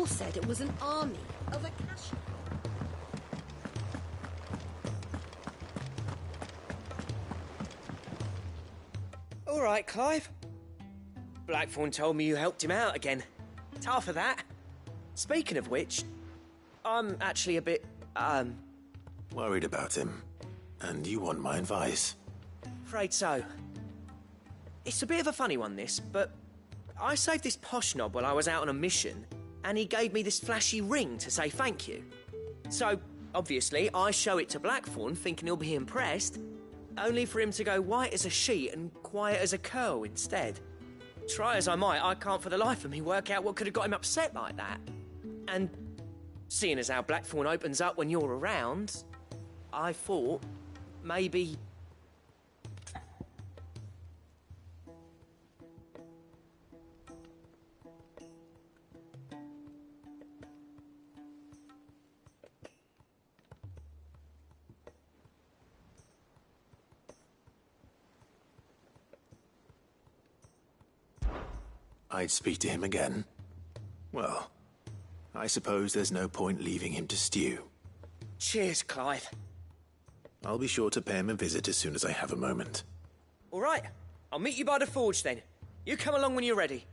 all said it was an army of Acacia. All right, Clive. Blackthorn told me you helped him out again. Tough for that. Speaking of which, I'm actually a bit, worried about him. And you want my advice? Afraid so. It's a bit of a funny one, this, but I saved this posh knob while I was out on a mission, and he gave me this flashy ring to say thank you. So, obviously, I show it to Blackthorn, thinking he'll be impressed, only for him to go white as a sheet and quiet as a curl instead. Try as I might, I can't for the life of me work out what could have got him upset like that. And seeing as how Blackthorn opens up when you're around, I thought maybe... I'd speak to him again. Well, I suppose there's no point leaving him to stew. Cheers, Clive. I'll be sure to pay him a visit as soon as I have a moment. All right, I'll meet you by the forge then. You come along when you're ready.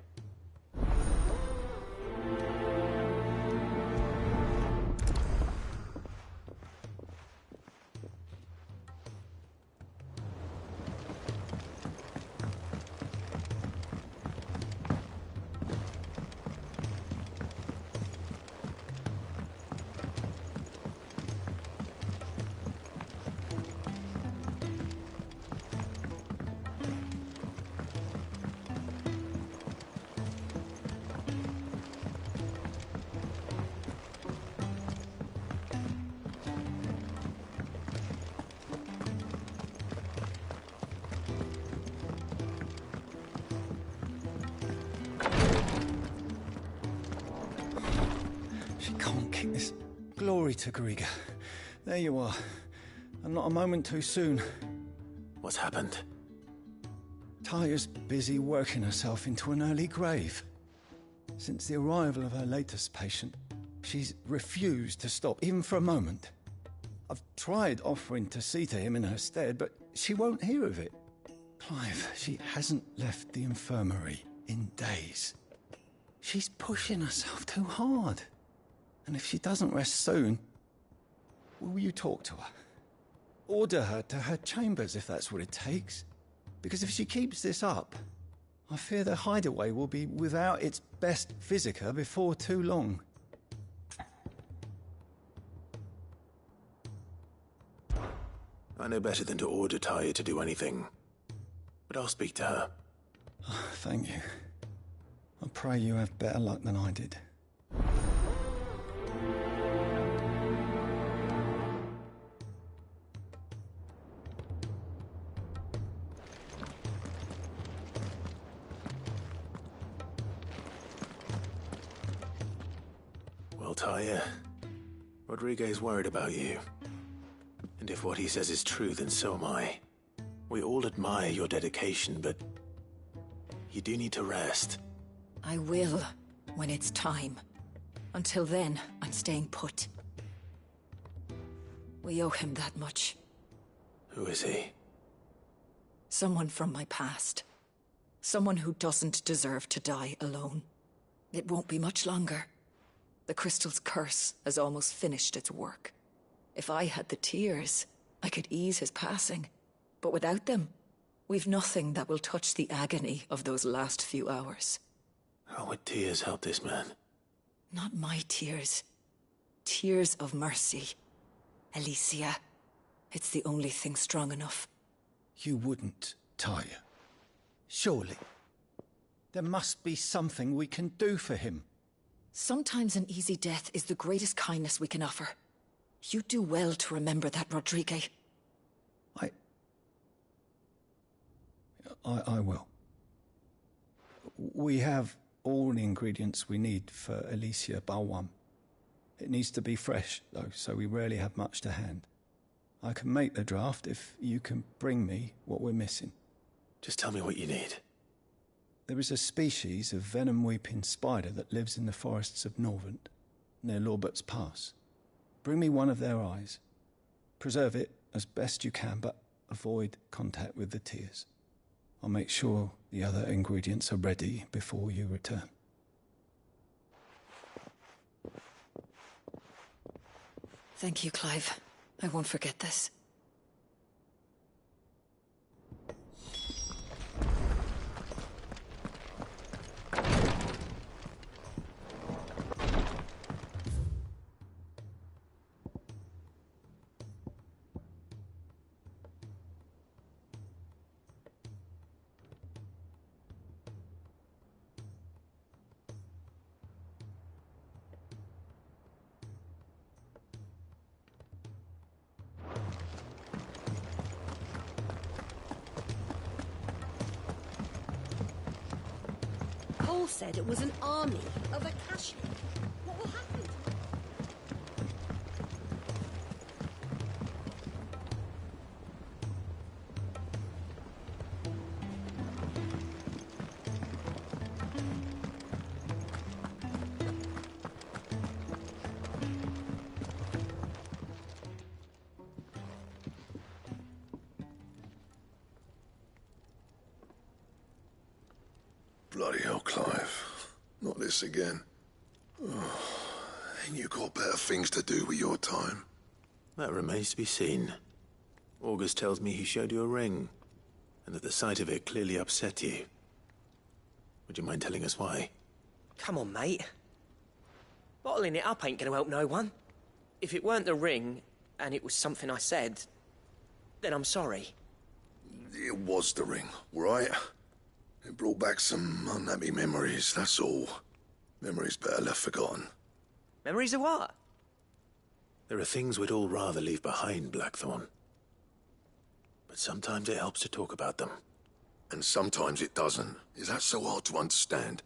Glory to Griga. There you are. And not a moment too soon. What's happened? Taya's busy working herself into an early grave. Since the arrival of her latest patient, she's refused to stop, even for a moment. I've tried offering to see to him in her stead, but she won't hear of it. Clive, she hasn't left the infirmary in days. She's pushing herself too hard. And if she doesn't rest soon, will you talk to her? Order her to her chambers if that's what it takes. Because if she keeps this up, I fear the hideaway will be without its best visitor before too long. I know better than to order Taya to do anything. But I'll speak to her. Oh, thank you. I pray you have better luck than I did. Well, Taya, Rodriguez's worried about you. And if what he says is true, then so am I. We all admire your dedication, but you do need to rest. I will, when it's time. Until then, I'm staying put. We owe him that much. Who is he? Someone from my past. Someone who doesn't deserve to die alone. It won't be much longer. The crystal's curse has almost finished its work. If I had the tears, I could ease his passing. But without them, we've nothing that will touch the agony of those last few hours. How would tears help this man? Not my tears. Tears of mercy. Alicia, it's the only thing strong enough. You wouldn't, Taya. Surely. There must be something we can do for him. Sometimes an easy death is the greatest kindness we can offer. You do well to remember that, Rodrigue. I will. We have all the ingredients we need for Alicia Balwam. It needs to be fresh, though, so we rarely have much to hand. I can make the draft if you can bring me what we're missing. Just tell me what you need. There is a species of venom-weeping spider that lives in the forests of Norvent, near Lorbert's Pass. Bring me one of their eyes. Preserve it as best you can, but avoid contact with the tears. I'll make sure the other ingredients are ready before you return. Thank you, Clive. I won't forget this. Paul said it was an army of Akashians. What will happen to them? Bloody hell, Clive. Not this again. Oh, ain't you got better things to do with your time? That remains to be seen. August tells me he showed you a ring, and that the sight of it clearly upset you. Would you mind telling us why? Come on, mate. Bottling it up ain't gonna help no one. If it weren't the ring, and it was something I said, then I'm sorry. It was the ring, right? It brought back some unhappy memories, that's all. Memories better left forgotten. Memories of what? There are things we'd all rather leave behind, Blackthorn. But sometimes it helps to talk about them. And sometimes it doesn't. Is that so hard to understand?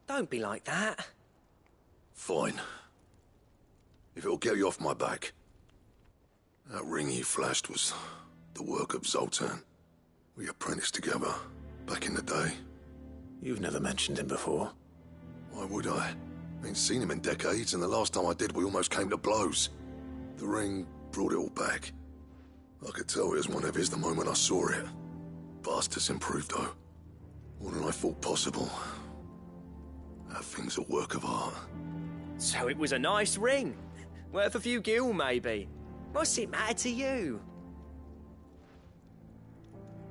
Don't be like that. Fine. If it'll get you off my back. That ring you flashed was the work of Zoltan. We apprenticed together. Back in the day. You've never mentioned him before. Why would I? Ain't seen him in decades, and the last time I did, we almost came to blows. The ring brought it all back. I could tell it was one of his the moment I saw it. Bastard's improved, though. More than I thought possible. That thing's a work of art. So it was a nice ring. Worth a few gil, maybe. What's it matter to you?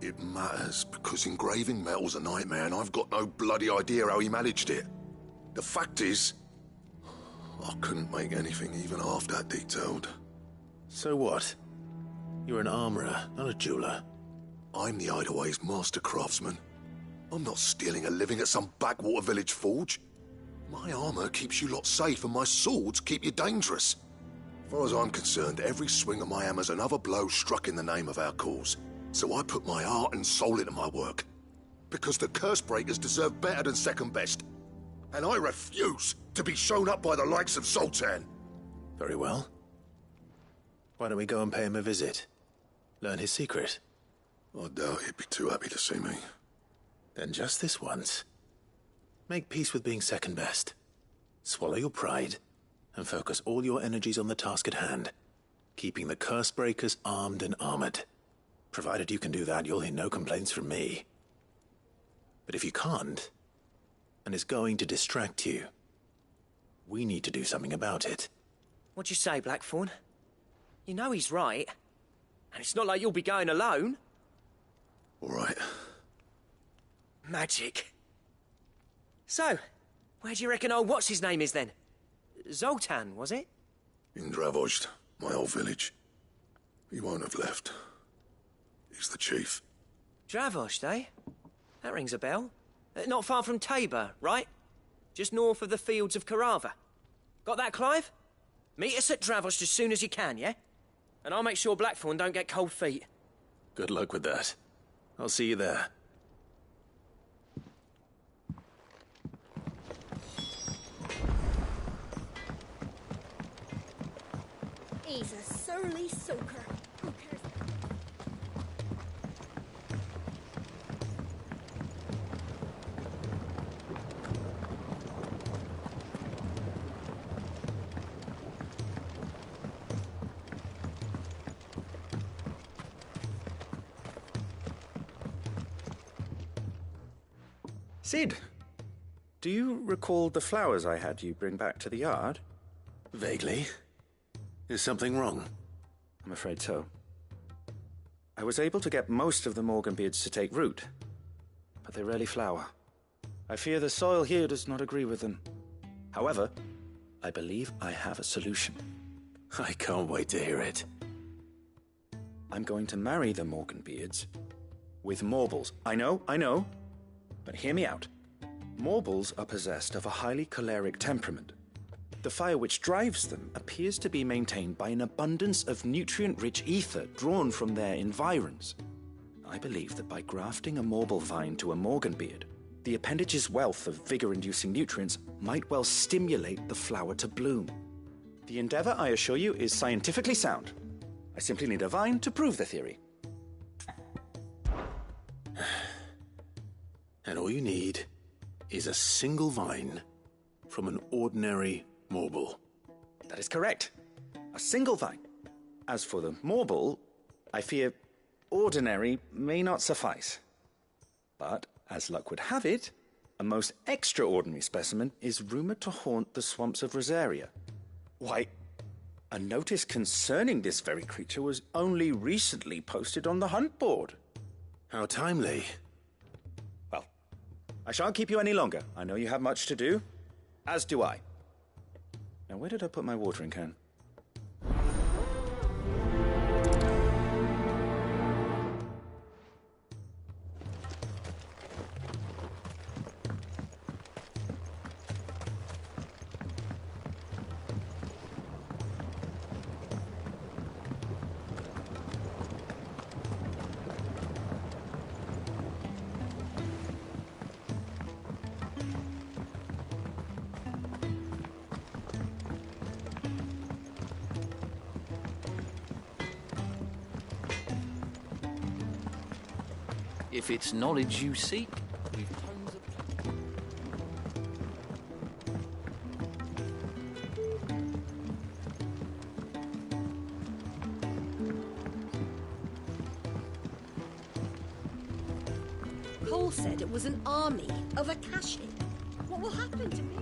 It matters, because engraving metal's a nightmare, and I've got no bloody idea how he managed it. The fact is, I couldn't make anything even half that detailed. So what? You're an armorer, not a jeweler. I'm the Hideaway's master craftsman. I'm not stealing a living at some backwater village forge. My armor keeps you lot safe, and my swords keep you dangerous. As far as I'm concerned, every swing of my hammer's another blow struck in the name of our cause. So I put my heart and soul into my work. Because the curse breakers deserve better than second best. And I refuse to be shown up by the likes of Zoltan. Very well. Why don't we go and pay him a visit? Learn his secret. I doubt he'd be too happy to see me. Then just this once. Make peace with being second best. Swallow your pride, and focus all your energies on the task at hand. Keeping the curse breakers armed and armored. Provided you can do that, you'll hear no complaints from me. But if you can't, and it's going to distract you, we need to do something about it. What'd you say, Blackthorn? You know he's right. And it's not like you'll be going alone. All right. Magic. So, where do you reckon old what's-his-name is then? Zoltan, was it? In Dravozd, my old village. He won't have left. He's the chief. Dravozd, eh? That rings a bell. Not far from Tabor, right? Just north of the fields of Carava. Got that, Clive? Meet us at Dravozd as soon as you can, yeah? And I'll make sure Blackthorn don't get cold feet. Good luck with that. I'll see you there. He's a surly soaker. Who cares? Sid, do you recall the flowers I had you bring back to the yard? Vaguely. Is something wrong? I'm afraid so. I was able to get most of the Morganbeards to take root, but they rarely flower. I fear the soil here does not agree with them. However, I believe I have a solution. I can't wait to hear it. I'm going to marry the Morganbeards with Morbles. I know, but hear me out. Morbles are possessed of a highly choleric temperament. The fire which drives them appears to be maintained by an abundance of nutrient-rich ether drawn from their environs. I believe that by grafting a Morble vine to a Morganbeard, the appendage's wealth of vigor-inducing nutrients might well stimulate the flower to bloom. The endeavor, I assure you, is scientifically sound. I simply need a vine to prove the theory. And all you need is a single vine from an ordinary Morble. That is correct. A single vine. As for the Morble, I fear ordinary may not suffice. But, as luck would have it, a most extraordinary specimen is rumored to haunt the swamps of Rosaria. Why, a notice concerning this very creature was only recently posted on the hunt board. How timely. Well, I shan't keep you any longer. I know you have much to do, as do I. Now, where did I put my watering can? If it's knowledge you seek, we've tons of... Cole said it was an army of Akashi. What will happen to me?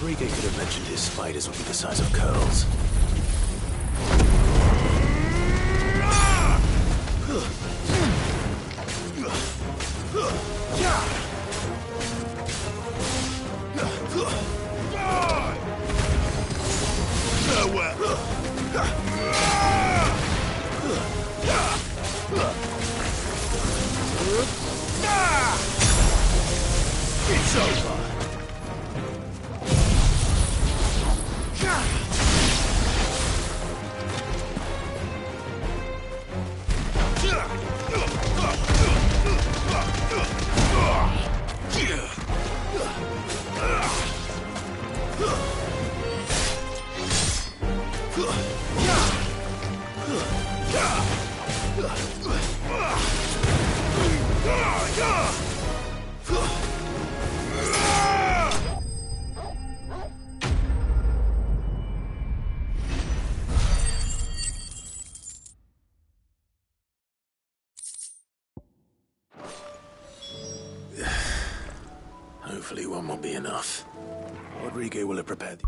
Rodriguez could have mentioned his spiders would be the size of curls. It's over. Hopefully one will be enough. Rodriguez will have prepared.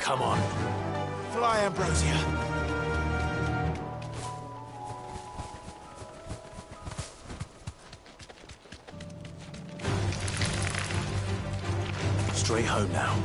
Come on. Fly, Ambrosia. Straight home now.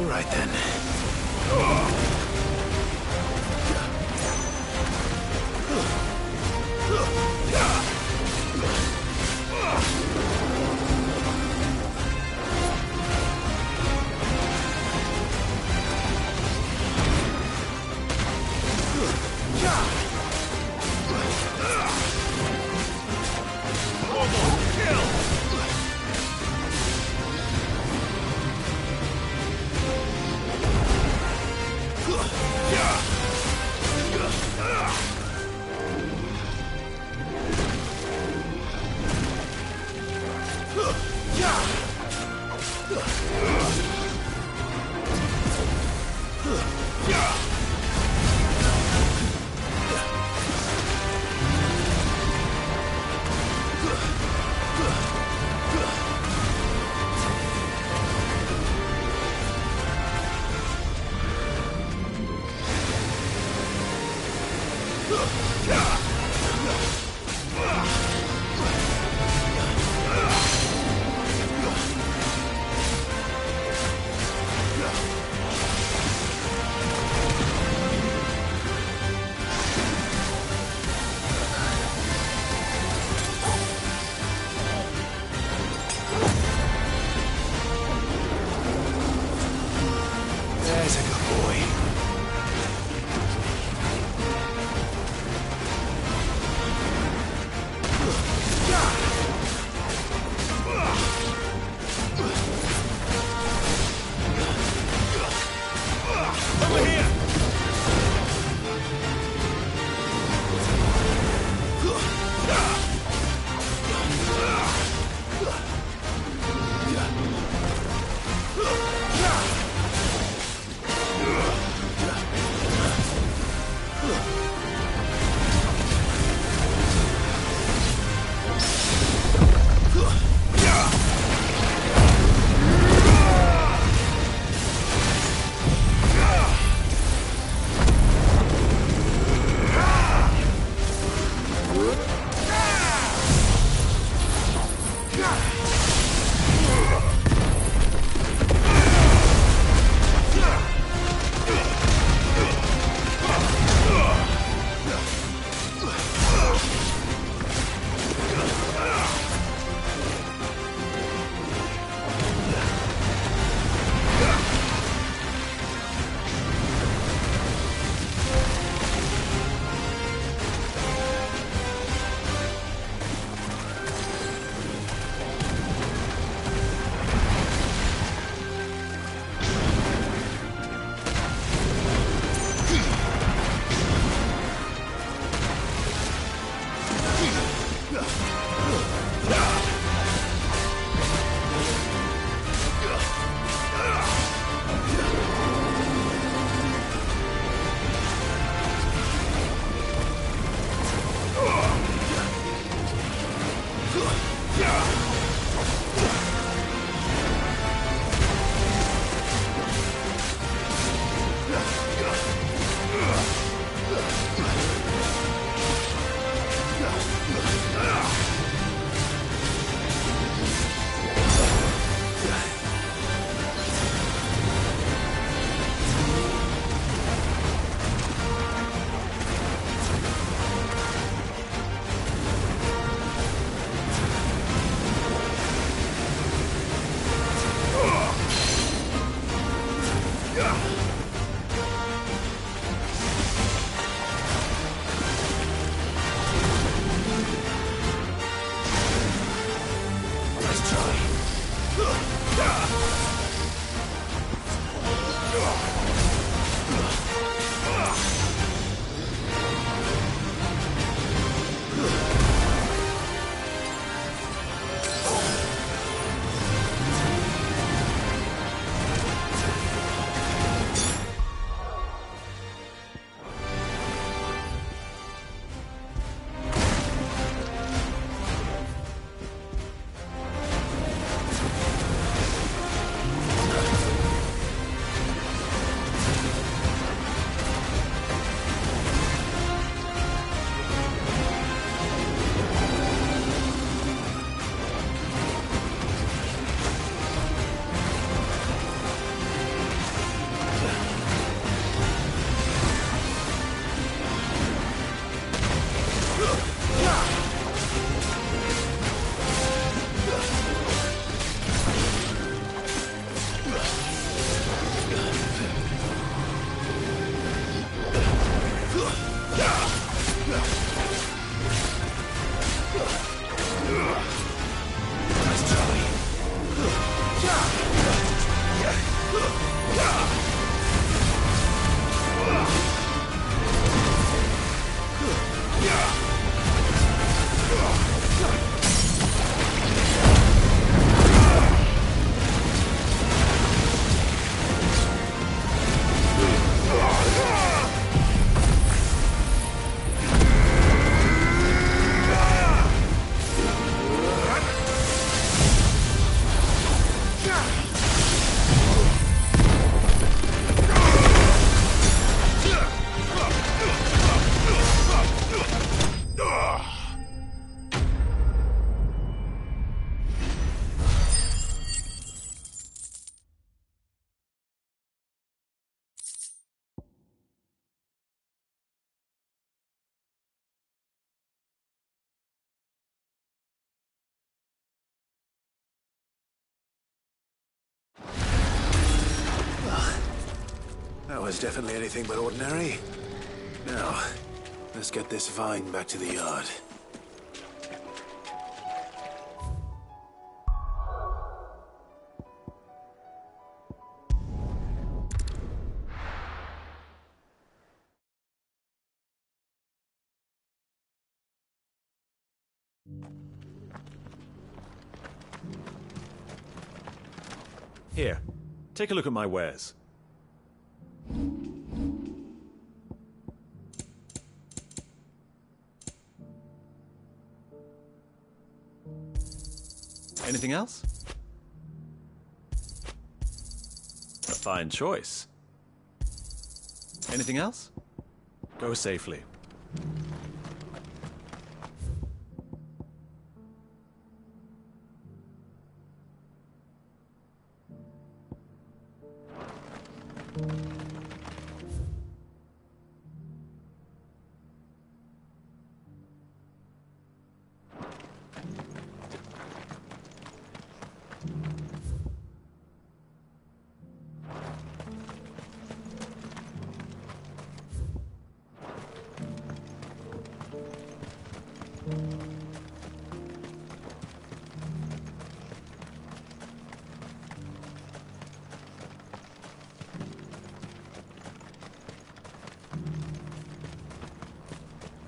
All right then. That was definitely anything but ordinary. Now, let's get this vine back to the yard. Here, take a look at my wares. Anything else? A fine choice. Anything else? Go safely.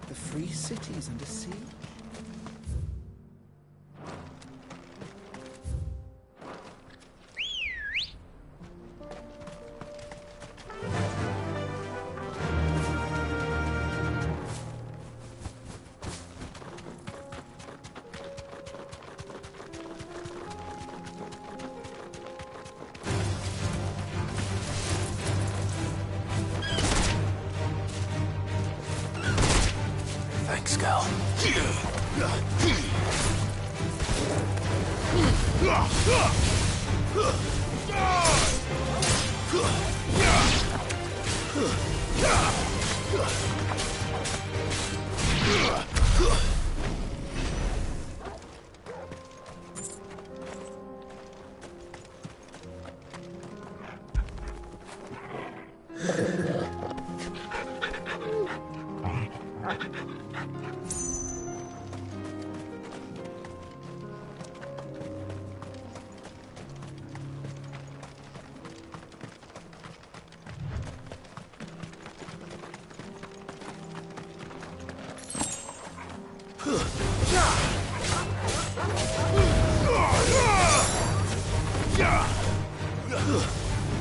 The free city is under siege? Thanks, Gal.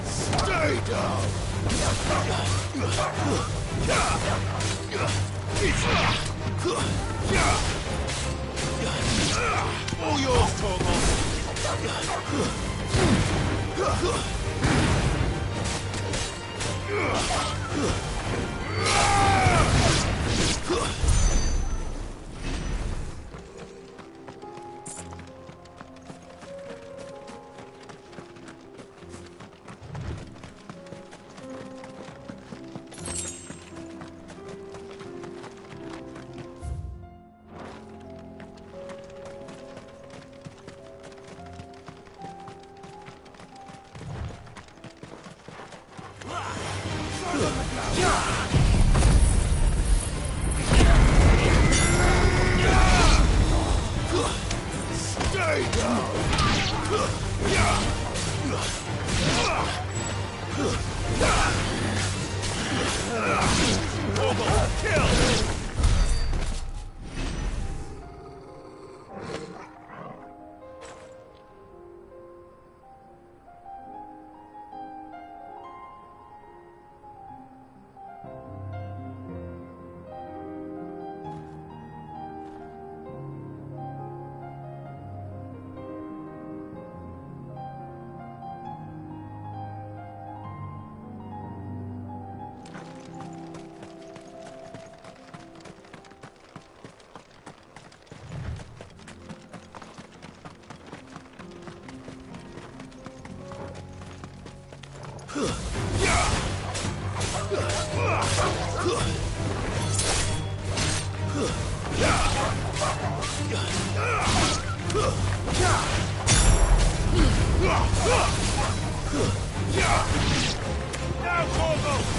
Stay down! All yours, Tormund! Stay down! Kill! Now, Corvo!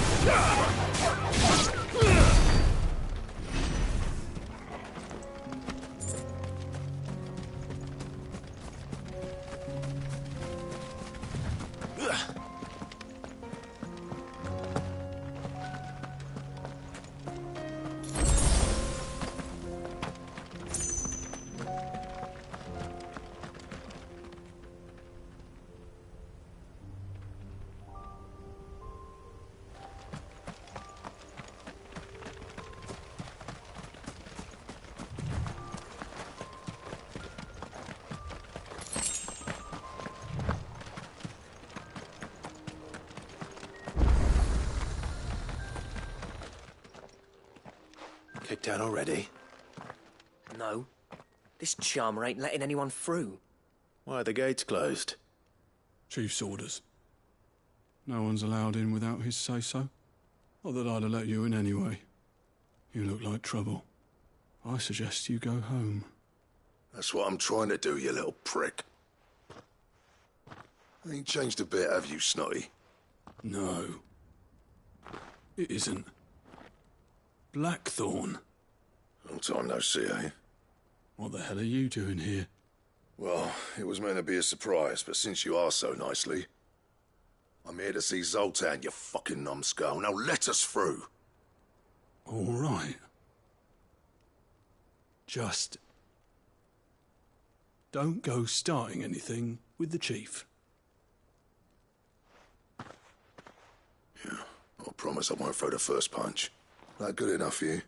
down already? No. This charmer ain't letting anyone through. Why are the gates closed? Chief's orders. No one's allowed in without his say-so. Not that I'd have let you in anyway. You look like trouble. I suggest you go home. That's what I'm trying to do, you little prick. Ain't changed a bit, have you, Snotty? No. It isn't. Blackthorn. Long time no see, eh? What the hell are you doing here? Well, it was meant to be a surprise, but since you asked so nicely, I'm here to see Zoltan, you fucking numbskull. Now let us through. All right. Just don't go starting anything with the chief. Yeah, I promise I won't throw the first punch. That good enough for you?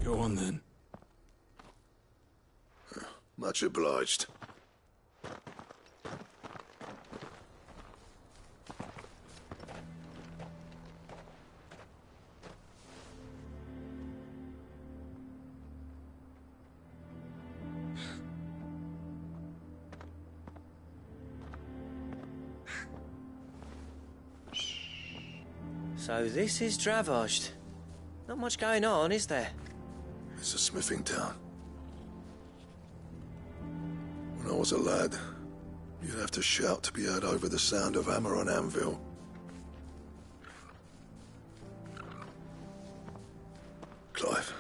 Go on then. Much obliged. So this is Dravosht. Not much going on, is there? It's a smithing town. When I was a lad, you'd have to shout to be heard over the sound of hammer on anvil. Clive,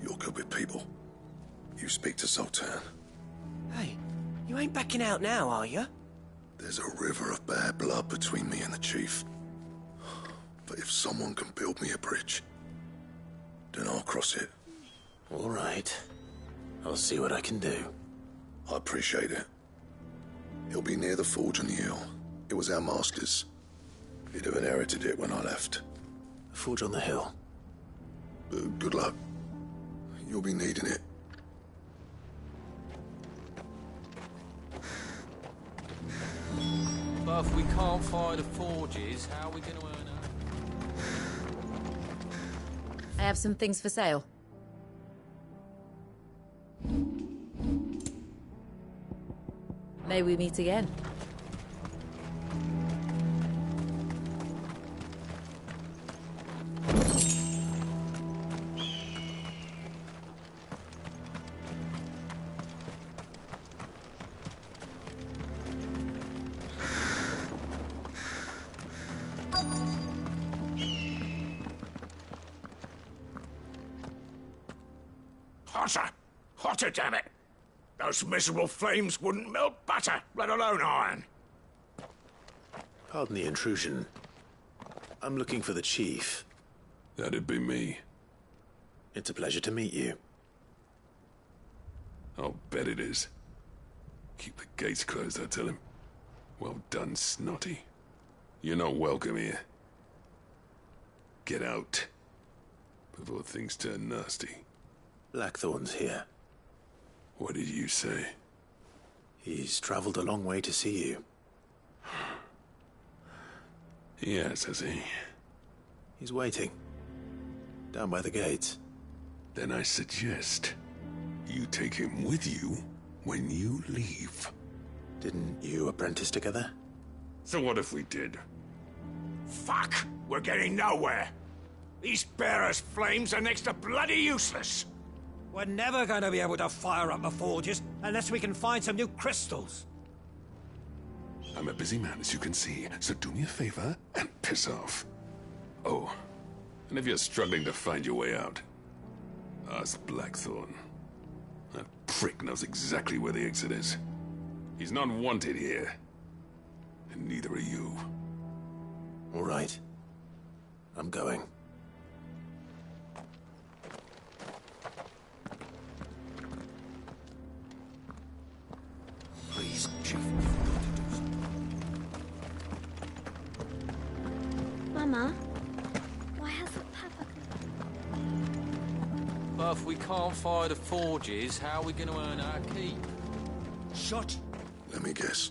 you're good with people. You speak to Zoltan. Hey, you ain't backing out now, are you? There's a river of bad blood between me and the chief. But if someone can build me a bridge, then I'll cross it. All right. I'll see what I can do. I appreciate it. He'll be near the forge on the hill. It was our master's. He'd have inherited it when I left. The forge on the hill. Good luck. You'll be needing it. But if we can't fire the forges, how are we going to earn our... I have some things for sale. May we meet again? Hotter! Hotter, damn it! Those miserable flames wouldn't melt butter, let alone iron. Pardon the intrusion. I'm looking for the chief. That'd be me. It's a pleasure to meet you. I'll bet it is. Keep the gates closed, I tell him. Well done, Snotty. You're not welcome here. Get out. Before things turn nasty. Blackthorn's here. What did you say? He's traveled a long way to see you. Yes, has he? He's waiting. Down by the gates. Then I suggest you take him with you when you leave. Didn't you apprentice together? So what if we did? Fuck! We're getting nowhere. These bearers' flames are next to bloody useless. We're never going to be able to fire up the forges unless we can find some new crystals. I'm a busy man, as you can see, so do me a favor and piss off. Oh, and if you're struggling to find your way out, ask Blackthorn. That prick knows exactly where the exit is. He's not wanted here. And neither are you. All right. I'm going. Please, Chief. Mama, why hasn't Papa come? But if we can't fire the forges, how are we going to earn our keep? Shut. Let me guess.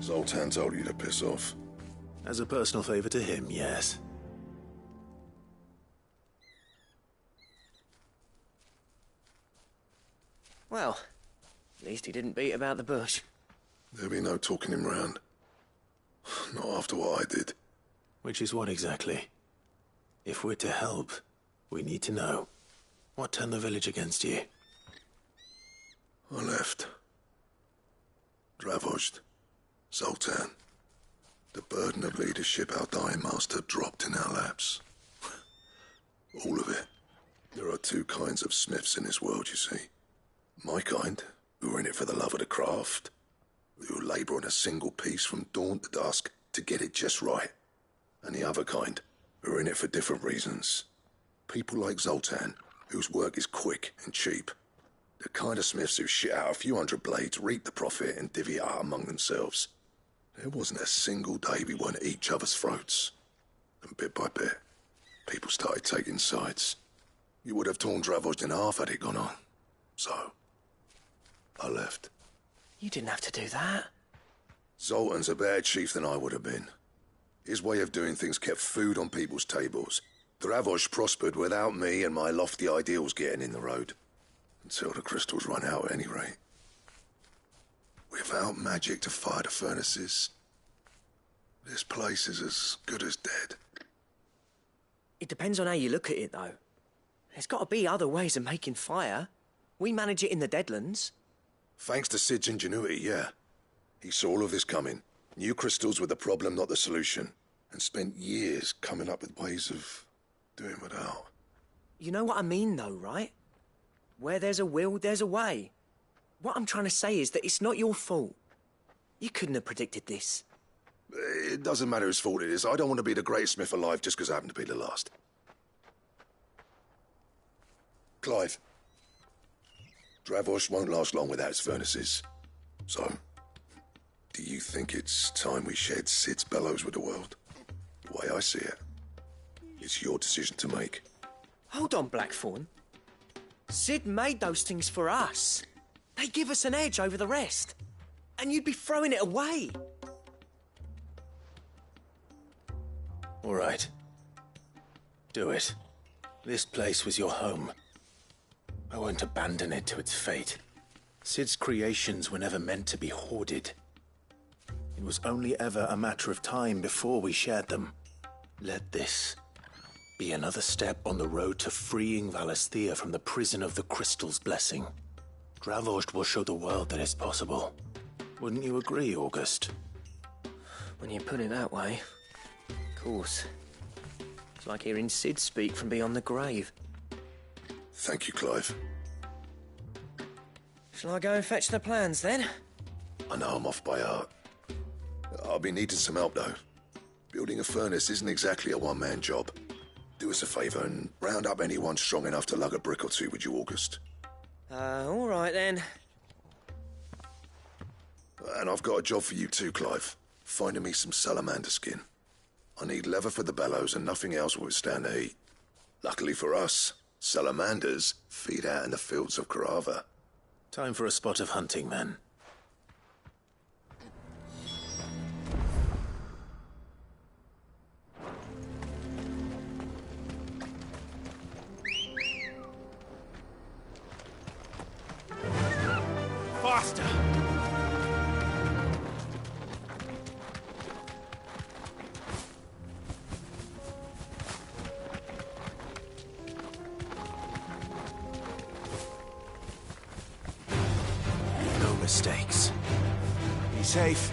Zoltan told you to piss off. As a personal favor to him, yes. Well, at least he didn't beat about the bush. There'll be no talking him round. Not after what I did. Which is what exactly? If we're to help, we need to know. What turned the village against you? I left. Dravozd. Zoltan. The burden of leadership our dying master dropped in our laps. All of it. There are two kinds of smiths in this world, you see. My kind, who are in it for the love of the craft, who labour on a single piece from dawn to dusk to get it just right. And the other kind, who are in it for different reasons. People like Zoltan, whose work is quick and cheap. The kind of smiths who shit out a few hundred blades, reap the profit, and divvy it out among themselves. There wasn't a single day we weren't at each other's throats. And bit by bit, people started taking sides. You would have torn Dravozd in half had it gone on. So, I left. You didn't have to do that. Zoltan's a better chief than I would have been. His way of doing things kept food on people's tables. Dravozd prospered without me and my lofty ideals getting in the road. Until the crystals run out at any rate. Without magic to fire the furnaces, this place is as good as dead. It depends on how you look at it, though. There's got to be other ways of making fire. We manage it in the Deadlands. Thanks to Sid's ingenuity, yeah. He saw all of this coming, knew crystals were the problem, not the solution, and spent years coming up with ways of doing without. You know what I mean, though, right? Where there's a will, there's a way. What I'm trying to say is that it's not your fault. You couldn't have predicted this. It doesn't matter whose fault it is. I don't want to be the greatest smith alive just because I happen to be the last. Clive. Dravozd won't last long without its furnaces. So, do you think it's time we shared Sid's bellows with the world? The way I see it, it's your decision to make. Hold on, Blackthorn. Sid made those things for us. They give us an edge over the rest. And you'd be throwing it away. All right. Do it. This place was your home. I won't abandon it to its fate. Sid's creations were never meant to be hoarded. It was only ever a matter of time before we shared them. Let this be another step on the road to freeing Valisthea from the prison of the Crystal's blessing. Dravozd will show the world that it's possible. Wouldn't you agree, August? When you put it that way, of course. It's like hearing Sid speak from beyond the grave. Thank you, Clive. Shall I go and fetch the plans, then? I know I'm off by heart. I'll be needing some help, though. Building a furnace isn't exactly a one-man job. Do us a favour and round up anyone strong enough to lug a brick or two, would you, August? All right, then. And I've got a job for you too, Clive. Finding me some salamander skin. I need leather for the bellows and nothing else will withstand the heat. Luckily for us, salamanders feed out in the fields of Karava. Time for a spot of hunting, then. Faster! No mistakes. Be safe.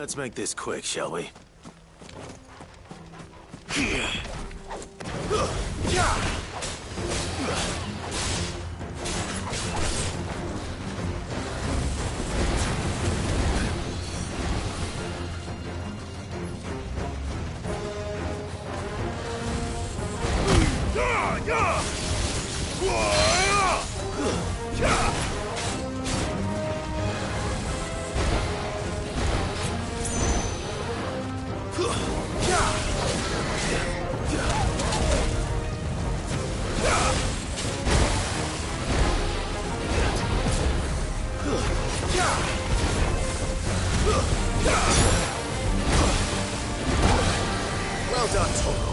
Let's make this quick, shall we? Well done, Toro.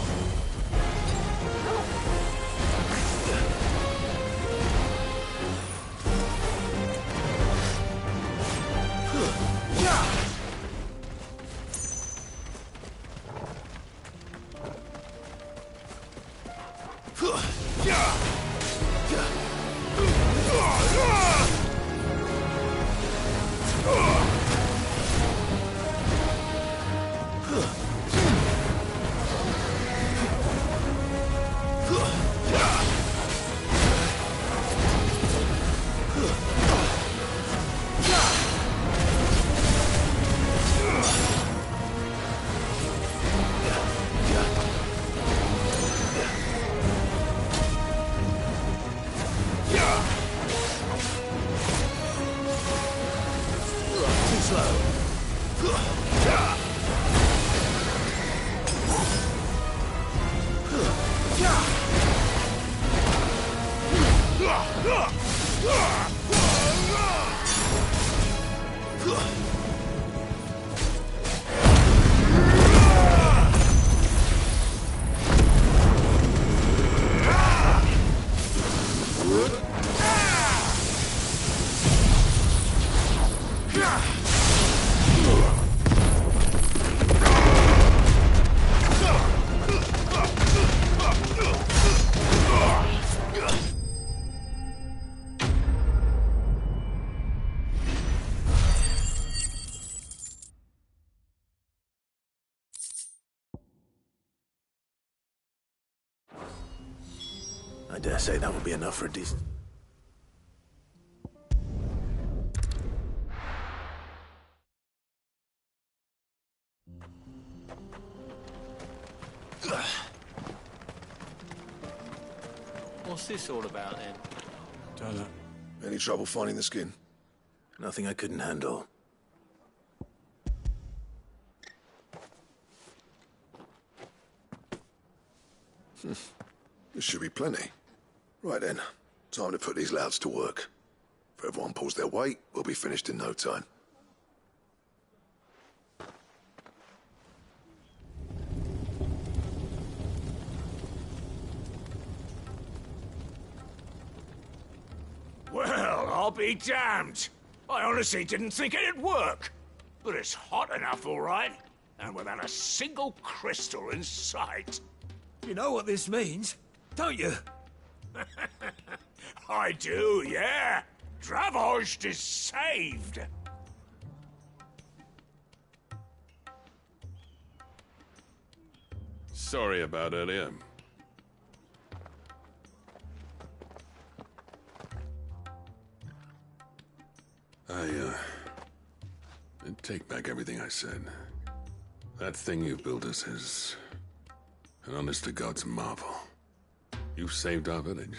I dare say that will be enough for a decent... What's this all about, then? Don't know. Any trouble finding the skin? Nothing I couldn't handle. This should be plenty. Right then, time to put these louds to work. If everyone pulls their weight, we'll be finished in no time. Well, I'll be damned. I honestly didn't think it'd work. But it's hot enough, all right. And without a single crystal in sight. You know what this means, don't you? I do, yeah. Dravost is saved. Sorry about earlier. I take back everything I said. That thing you built us is an honest-to-God's marvel. You've saved our village.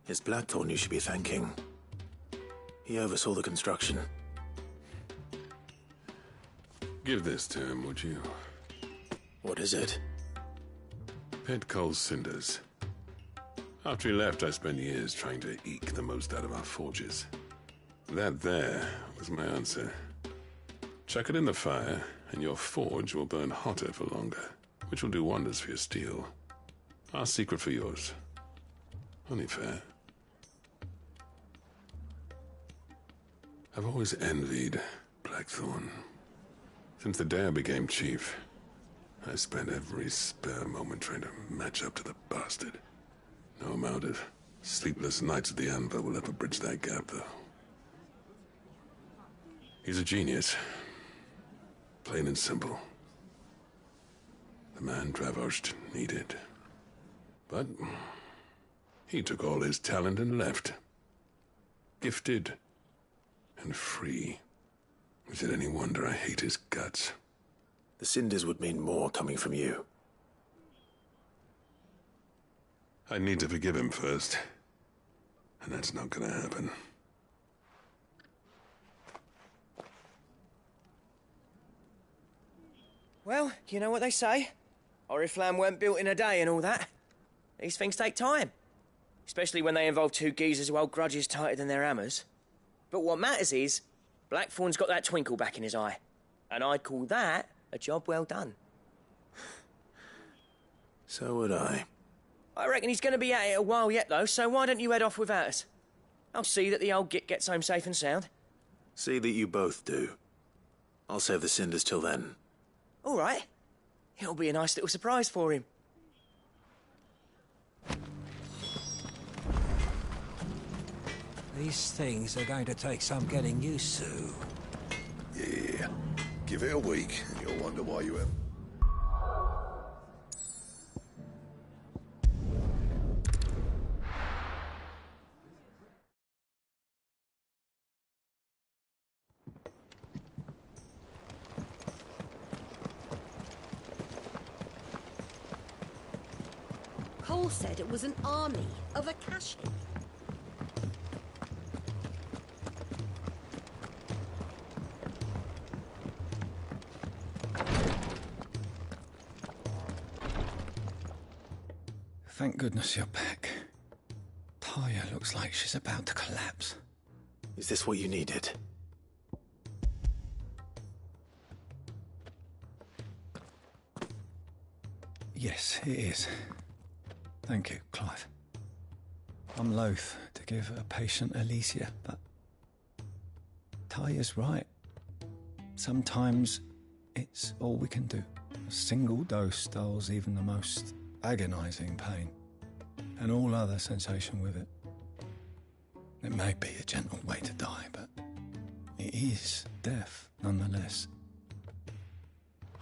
It's Blackthorn you should be thanking. He oversaw the construction. Give this to him, would you? What is it? Pit Cole's cinders. After he left, I spent years trying to eke the most out of our forges. That there was my answer. Chuck it in the fire, and your forge will burn hotter for longer, which will do wonders for your steel. Our secret for yours. Only fair. I've always envied Blackthorn. Since the day I became chief, I spent every spare moment trying to match up to the bastard. No amount of sleepless nights at the anvil will ever bridge that gap, though. He's a genius. Plain and simple. The man Dravosht needed. But he took all his talent and left. Gifted and free. Is it any wonder I hate his guts? The cinders would mean more coming from you. I need to forgive him first. And that's not gonna happen. Well, you know what they say. Oriflamme weren't built in a day and all that. These things take time. Especially when they involve two geezers who hold grudges tighter than their hammers. But what matters is, Blackthorn's got that twinkle back in his eye. And I'd call that a job well done. So would I. I reckon he's going to be at it a while yet, though, so why don't you head off without us? I'll see that the old git gets home safe and sound. See that you both do. I'll save the cinders till then. All right. It'll be a nice little surprise for him. These things are going to take some getting used to. Yeah. Give it a week, and you'll wonder why you have... Cole said it was an army of Akashi. Thank goodness you're back. Taya looks like she's about to collapse. Is this what you needed? Yes, it is. Thank you, Clive. I'm loath to give a patient Alicia, but Taya's right. Sometimes it's all we can do. A single dose dulls even the most agonizing pain, and all other sensation with it. It may be a gentle way to die, but it is death nonetheless.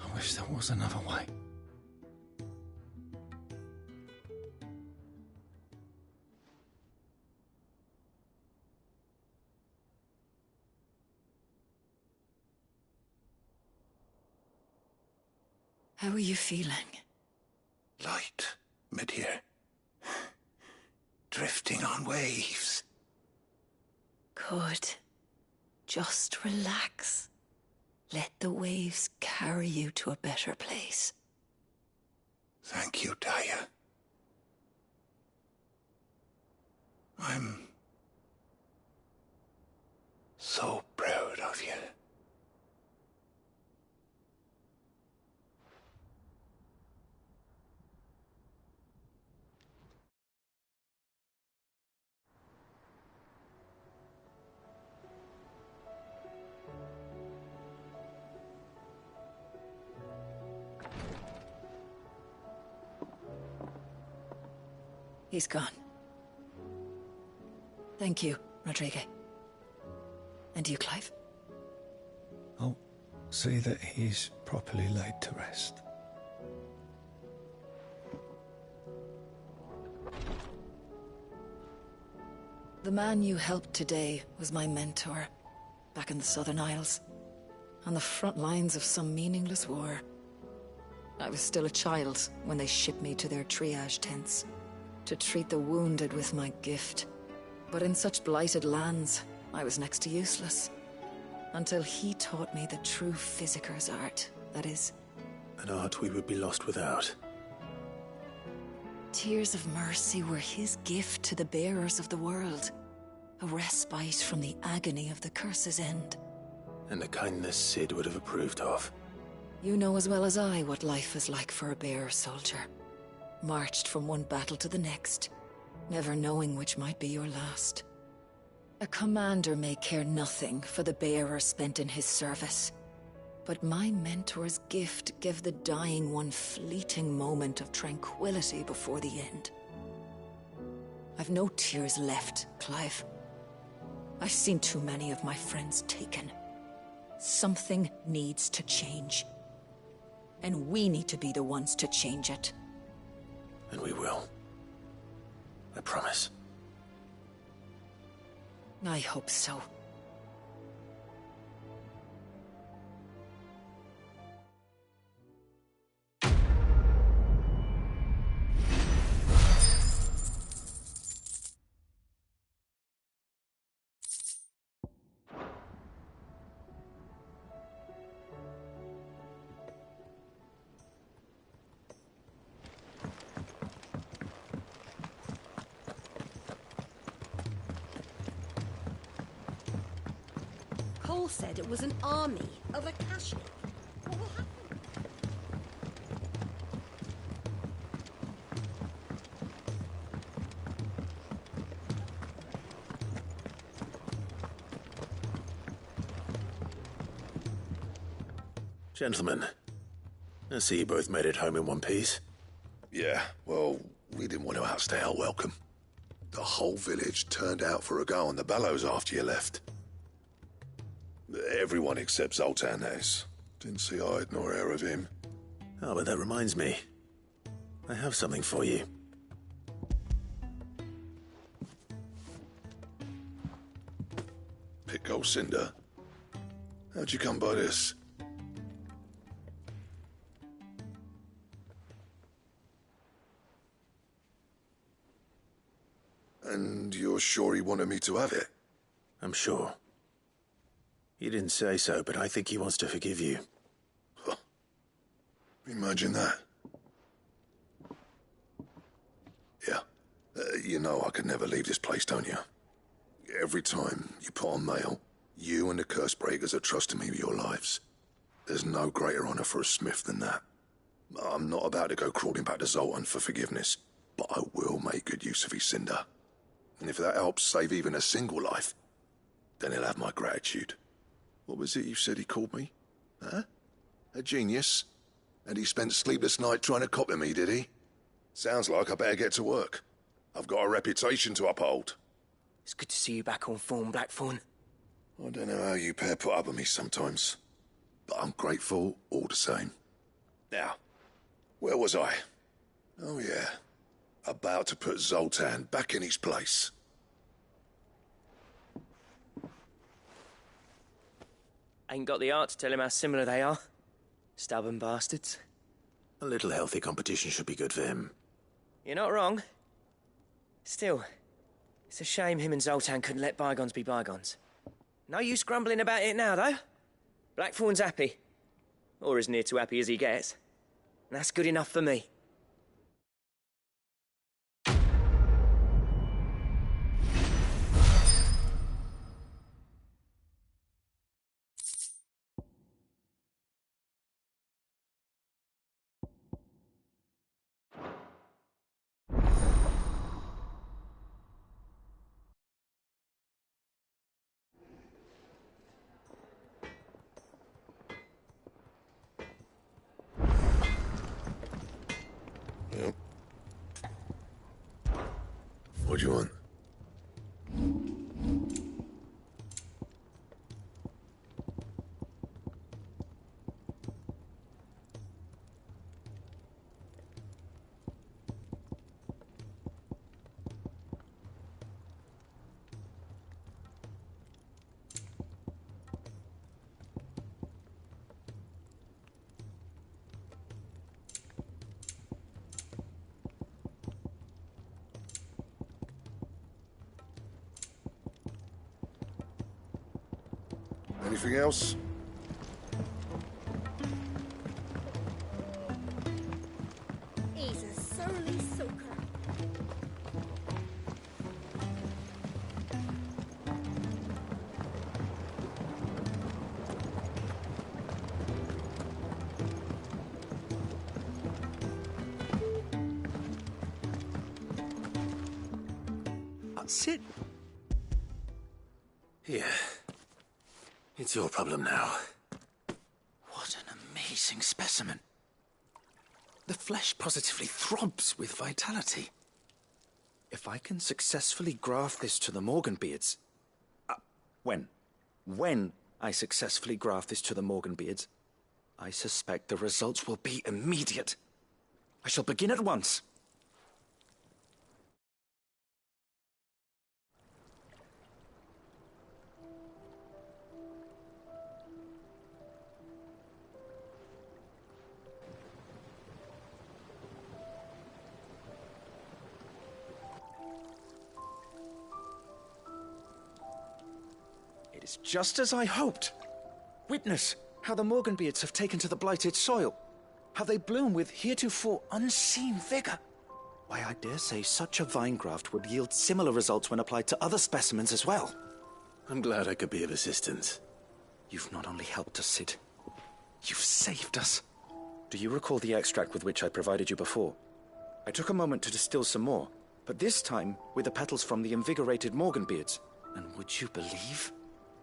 I wish there was another way. How are you feeling? Light, mid-here. Drifting on waves. Good. Just relax. Let the waves carry you to a better place. Thank you, Taya. I'm so proud of you. He's gone. Thank you, Rodrigue. And you, Clive? I'll see that he's properly laid to rest. The man you helped today was my mentor, back in the Southern Isles, on the front lines of some meaningless war. I was still a child when they shipped me to their triage tents, to treat the wounded with my gift. But in such blighted lands, I was next to useless. Until he taught me the true physicker's art, that is. An art we would be lost without. Tears of mercy were his gift to the bearers of the world. A respite from the agony of the curse's end. And a kindness Sid would have approved of. You know as well as I what life is like for a bearer soldier. Marched from one battle to the next, never knowing which might be your last. A commander may care nothing for the bearer spent in his service, but my mentor's gift gave the dying one fleeting moment of tranquility before the end. I've no tears left, Clive. I've seen too many of my friends taken. Something needs to change. And we need to be the ones to change it. And we will. I promise. I hope so. Cole said it was an army of Akashi. What will happen? Gentlemen, I see you both made it home in one piece. Yeah, well, we didn't want to outstay our welcome. The whole village turned out for a go on the bellows after you left. Everyone except Zoltan, that is. Didn't see hide nor hair of him. Oh, but that reminds me. I have something for you. Pit gold cinder. How'd you come by this? And you're sure he wanted me to have it? I'm sure. He didn't say so, but I think he wants to forgive you. Huh. Imagine that. Yeah. You know I could never leave this place, don't you? Every time you put on mail, you and the curse breakers are trusting me with your lives. There's no greater honor for a smith than that. I'm not about to go crawling back to Zoltan for forgiveness, but I will make good use of his cinder. And if that helps save even a single life, then he'll have my gratitude. What was it you said he called me? Huh? A genius? And he spent sleepless night trying to copy me, did he? Sounds like I better get to work. I've got a reputation to uphold. It's good to see you back on form, Blackthorn. I don't know how you pair put up with me sometimes, but I'm grateful all the same. Now, where was I? Oh yeah, about to put Zoltan back in his place. Ain't got the art to tell him how similar they are. Stubborn bastards. A little healthy competition should be good for him. You're not wrong. Still, it's a shame him and Zoltan couldn't let bygones be bygones. No use grumbling about it now, though. Blackthorn's happy. Or as near to happy as he gets. And that's good enough for me. Yep. What do you want? Anything else? He's a surly soaker. Sit. Here. It's your problem now. What an amazing specimen. The flesh positively throbs with vitality. If I can successfully graft this to the Morganbeards... when I successfully graft this to the Morganbeards, I suspect the results will be immediate. I shall begin at once. It is just as I hoped. Witness how the Morganbeards have taken to the blighted soil. How they bloom with heretofore unseen vigor. Why, I dare say such a vine graft would yield similar results when applied to other specimens as well. I'm glad I could be of assistance. You've not only helped us, Sid, you've saved us. Do you recall the extract with which I provided you before? I took a moment to distill some more, but this time with the petals from the invigorated Morganbeards. And would you believe?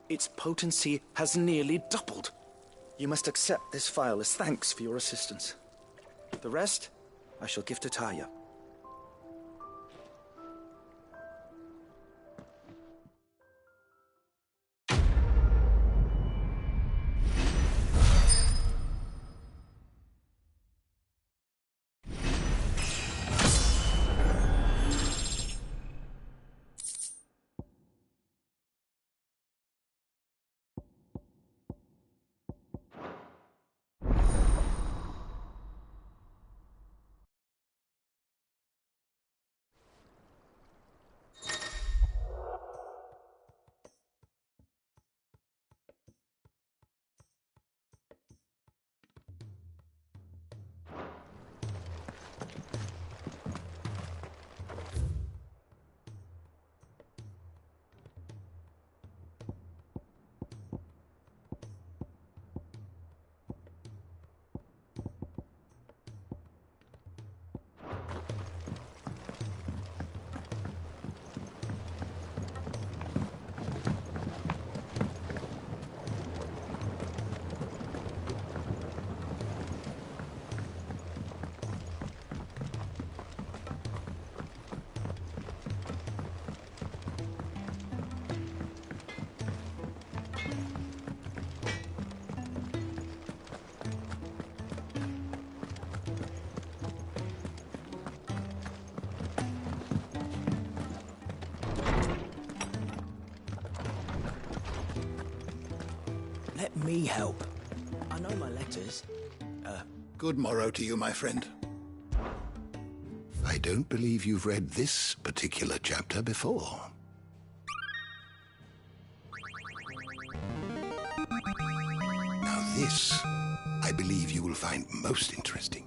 Its potency has nearly doubled. You must accept this phial as thanks for your assistance. The rest, I shall give to Taya. Let me help. I know my letters. Good morrow to you, my friend. I don't believe you've read this particular chapter before. Now this, I believe you will find most interesting.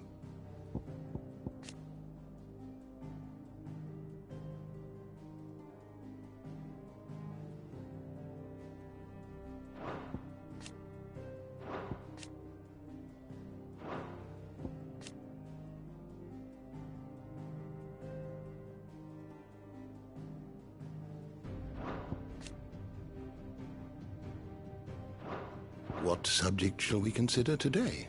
What subject shall we consider today?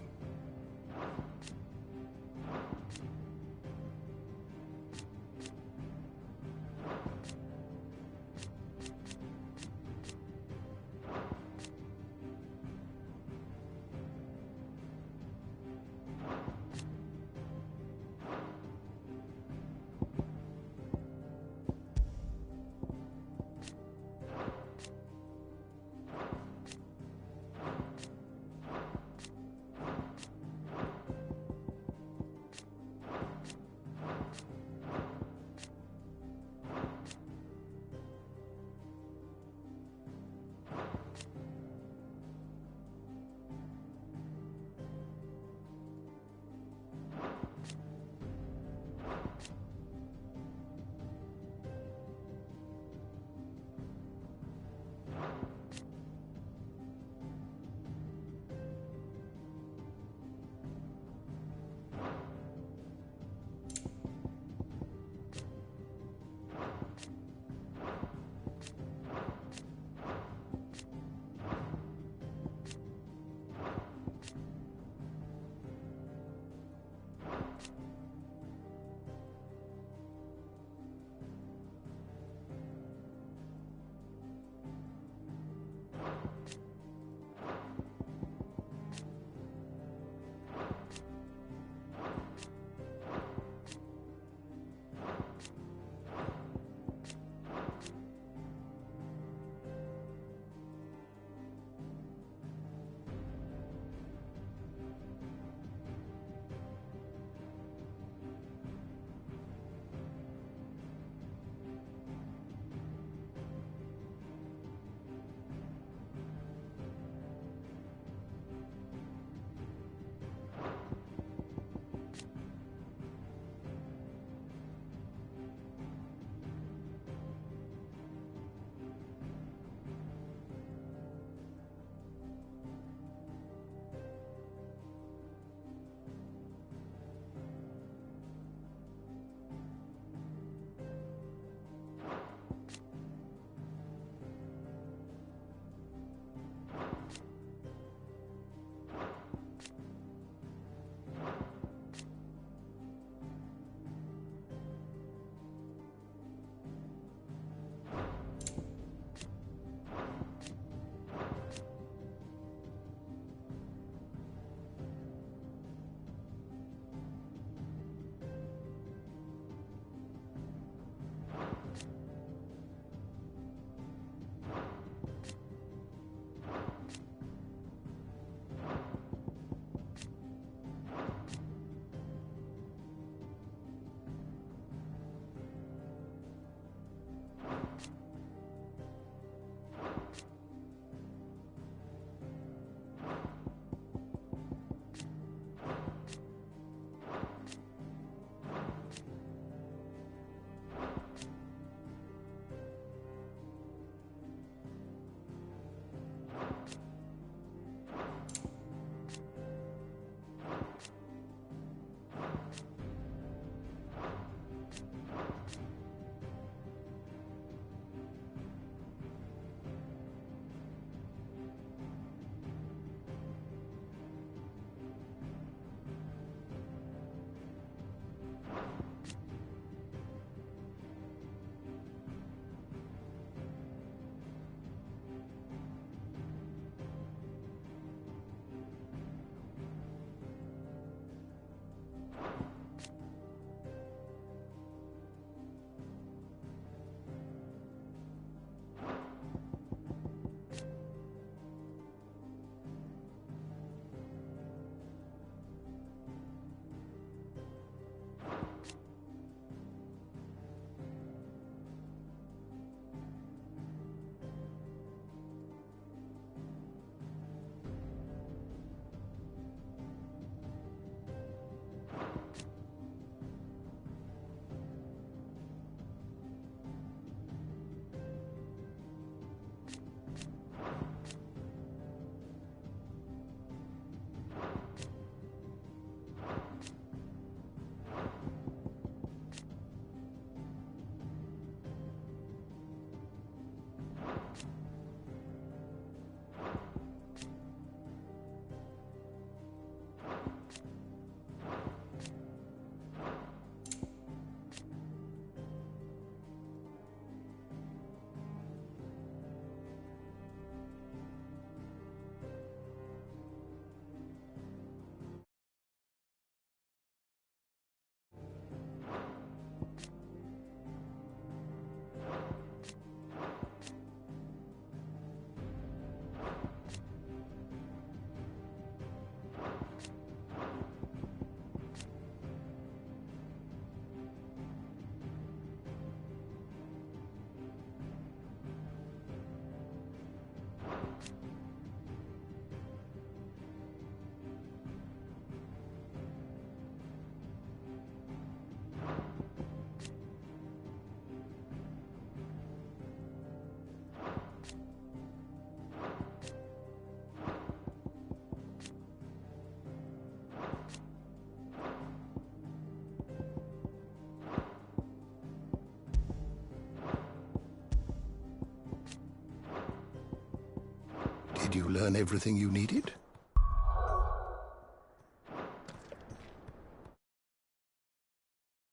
Did you learn everything you needed?